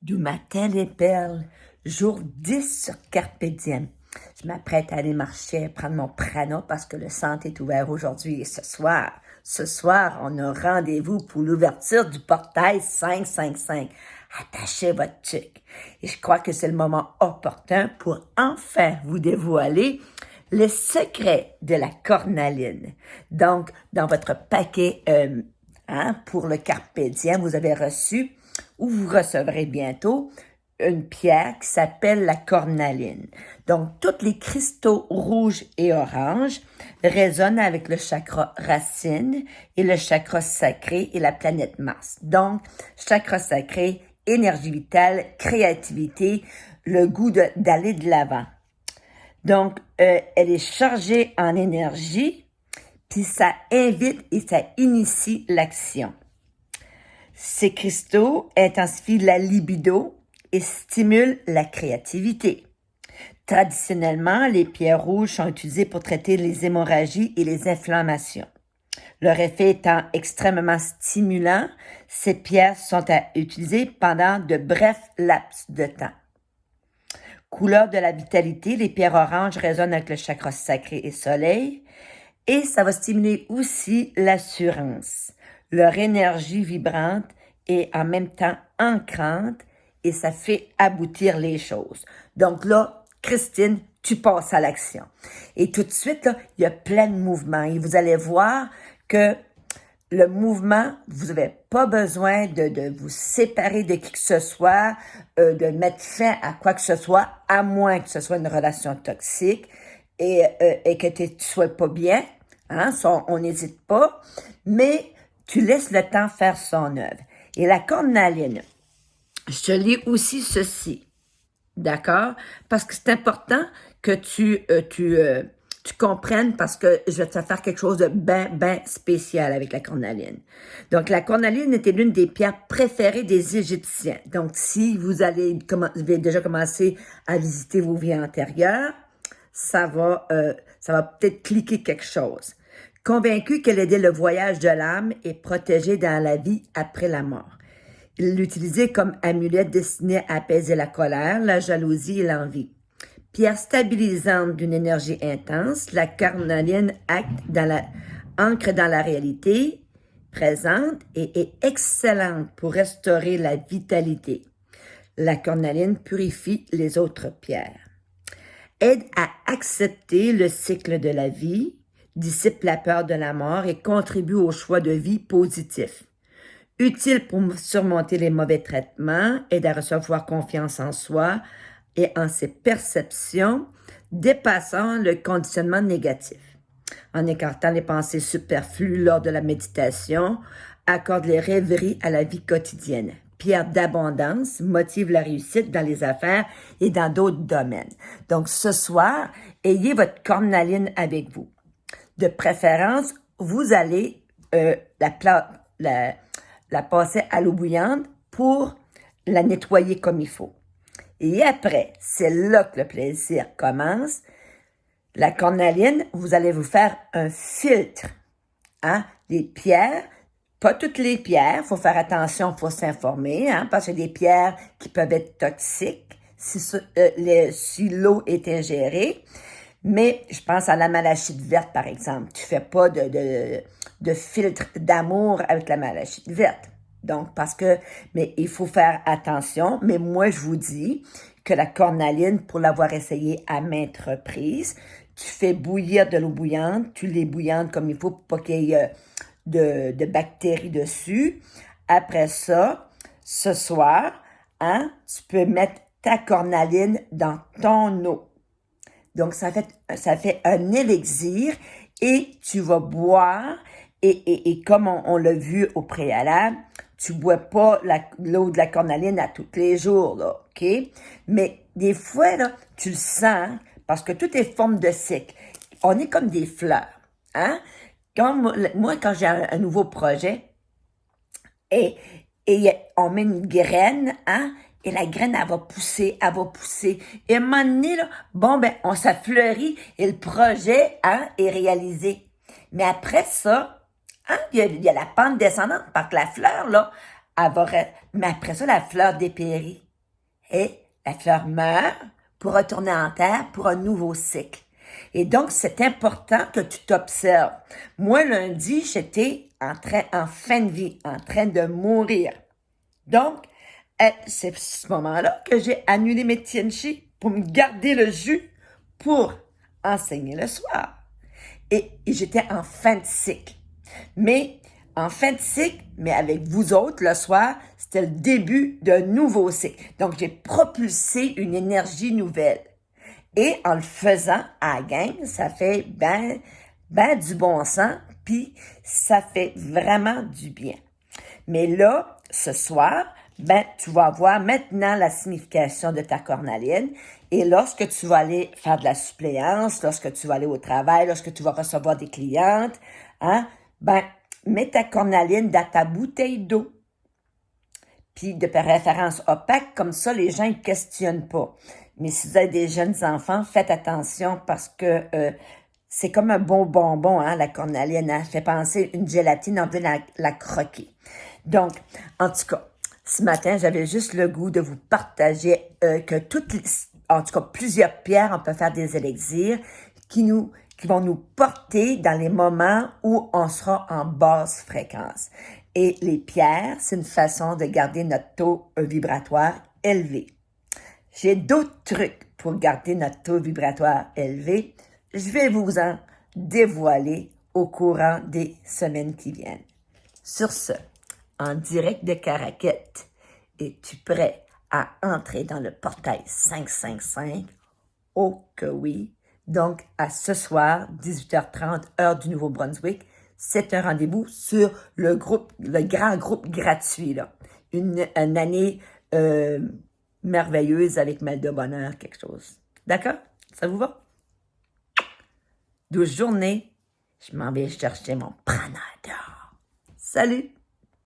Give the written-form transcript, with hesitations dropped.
D'où matin les perles, jour 10 sur Carpe Diem. Je m'apprête à aller marcher, prendre mon prana parce que le centre est ouvert aujourd'hui et ce soir, on a rendez-vous pour l'ouverture du portail 555. Attachez votre tuque. Et je crois que c'est le moment opportun pour enfin vous dévoiler le secret de la cornaline. Donc, dans votre paquet pour le Carpe Diem, vous avez reçu ou vous recevrez bientôt une pierre qui s'appelle la cornaline. Donc, tous les cristaux rouges et oranges résonnent avec le chakra racine et le chakra sacré et la planète Mars. Donc, chakra sacré, énergie vitale, créativité, le goût d'aller de l'avant. Donc, elle est chargée en énergie, puis ça invite et ça initie l'action. Ces cristaux intensifient la libido et stimulent la créativité. Traditionnellement, les pierres rouges sont utilisées pour traiter les hémorragies et les inflammations. Leur effet étant extrêmement stimulant, ces pierres sont à utiliser pendant de brefs laps de temps. Couleur de la vitalité, les pierres oranges résonnent avec le chakra sacré et soleil, et ça va stimuler aussi l'assurance. Leur énergie vibrante est en même temps ancrante et ça fait aboutir les choses. Donc là, Christine, tu passes à l'action. Et tout de suite, là, il y a plein de mouvements et vous allez voir que le mouvement, vous n'avez pas besoin de vous séparer de qui que ce soit, de mettre fin à quoi que ce soit, à moins que ce soit une relation toxique et que tu ne sois pas bien. Hein, ça, on n'hésite pas, mais tu laisses le temps faire son œuvre. Et la cornaline, je te lis aussi ceci, d'accord? Parce que c'est important que tu comprennes parce que je vais te faire quelque chose de ben spécial avec la cornaline. Donc, la cornaline était l'une des pierres préférées des Égyptiens. Donc, si vous avez déjà commencé à visiter vos vies antérieures, ça va peut-être cliquer quelque chose. Convaincu qu'elle aidait le voyage de l'âme et protégeait dans la vie après la mort. Il l'utilisait comme amulette destinée à apaiser la colère, la jalousie et l'envie. Pierre stabilisante d'une énergie intense, la cornaline ancre dans la réalité présente et est excellente pour restaurer la vitalité. La cornaline purifie les autres pierres. Aide à accepter le cycle de la vie, dissipe la peur de la mort et contribue au choix de vie positif. Utile pour surmonter les mauvais traitements, aide à recevoir confiance en soi et en ses perceptions, dépassant le conditionnement négatif. En écartant les pensées superflues lors de la méditation, accorde les rêveries à la vie quotidienne. Pierre d'abondance motive la réussite dans les affaires et dans d'autres domaines. Donc, ce soir, ayez votre cornaline avec vous. De préférence, vous allez la passer à l'eau bouillante pour la nettoyer comme il faut. Et après, c'est là que le plaisir commence. La cornaline, vous allez vous faire un filtre. Hein? Les pierres, pas toutes les pierres, faut faire attention, faut s'informer, hein, parce qu'il y a des pierres qui peuvent être toxiques si l'eau est ingérée. Mais je pense à la malachite verte, par exemple. Tu fais pas de filtre d'amour avec la malachite verte. Donc, mais il faut faire attention. Mais moi, je vous dis que la cornaline, pour l'avoir essayé à maintes reprises, tu fais bouillir de l'eau bouillante, tu l'ébouillantes comme il faut pour pas qu'il y ait de bactéries dessus. Après ça, ce soir, hein, tu peux mettre ta cornaline dans ton eau. Donc, ça fait un élixir et tu vas boire et comme on l'a vu au préalable, tu bois pas l'eau de la cornaline à tous les jours, là, OK? Mais des fois, là, tu le sens parce que tout est forme de cycle. On est comme des fleurs, hein? Moi, quand j'ai un nouveau projet et on met une graine, hein? Et la graine, elle va pousser. Et à un moment donné, là, ça fleurit et le projet, hein, est réalisé. Mais après ça, hein, il y a la pente descendante, parce que la fleur, là, mais après ça, la fleur dépérit. et la fleur meurt pour retourner en terre pour un nouveau cycle. Et donc, c'est important que tu t'observes. Moi, lundi, j'étais en fin de vie, en train de mourir. Donc, c'est à ce moment-là que j'ai annulé mes tianchi pour me garder le jus pour enseigner le soir. Et j'étais en fin de cycle. Mais en fin de cycle, mais avec vous autres, le soir, c'était le début d'un nouveau cycle. Donc, j'ai propulsé une énergie nouvelle. Et en le faisant à la gang, ça fait ben du bon sens, puis ça fait vraiment du bien. Mais là, ce soir, tu vas voir maintenant la signification de ta cornaline. Et lorsque tu vas aller faire de la suppléance, lorsque tu vas aller au travail, lorsque tu vas recevoir des clientes, mets ta cornaline dans ta bouteille d'eau. Puis de préférence opaque, comme ça, les gens ne questionnent pas. Mais si vous avez des jeunes enfants, faites attention parce que c'est comme un bon bonbon, hein, la cornaline. Hein, fait penser une gélatine, on veut la croquer. Donc, en tout cas, ce matin, j'avais juste le goût de vous partager que en tout cas, plusieurs pierres, on peut faire des élixirs qui vont nous porter dans les moments où on sera en basse fréquence. Et les pierres, c'est une façon de garder notre taux vibratoire élevé. J'ai d'autres trucs pour garder notre taux vibratoire élevé. Je vais vous en dévoiler au courant des semaines qui viennent. Sur ce, en direct de Caraquet, es-tu prêt à entrer dans le portail 555? Oh que oui! Donc, à ce soir, 18h30, heure du Nouveau-Brunswick, c'est un rendez-vous sur le grand groupe gratuit, là. Une année merveilleuse avec mal de bonheur, quelque chose. D'accord? Ça vous va? 12 journées, je m'en vais chercher mon pranador. Salut!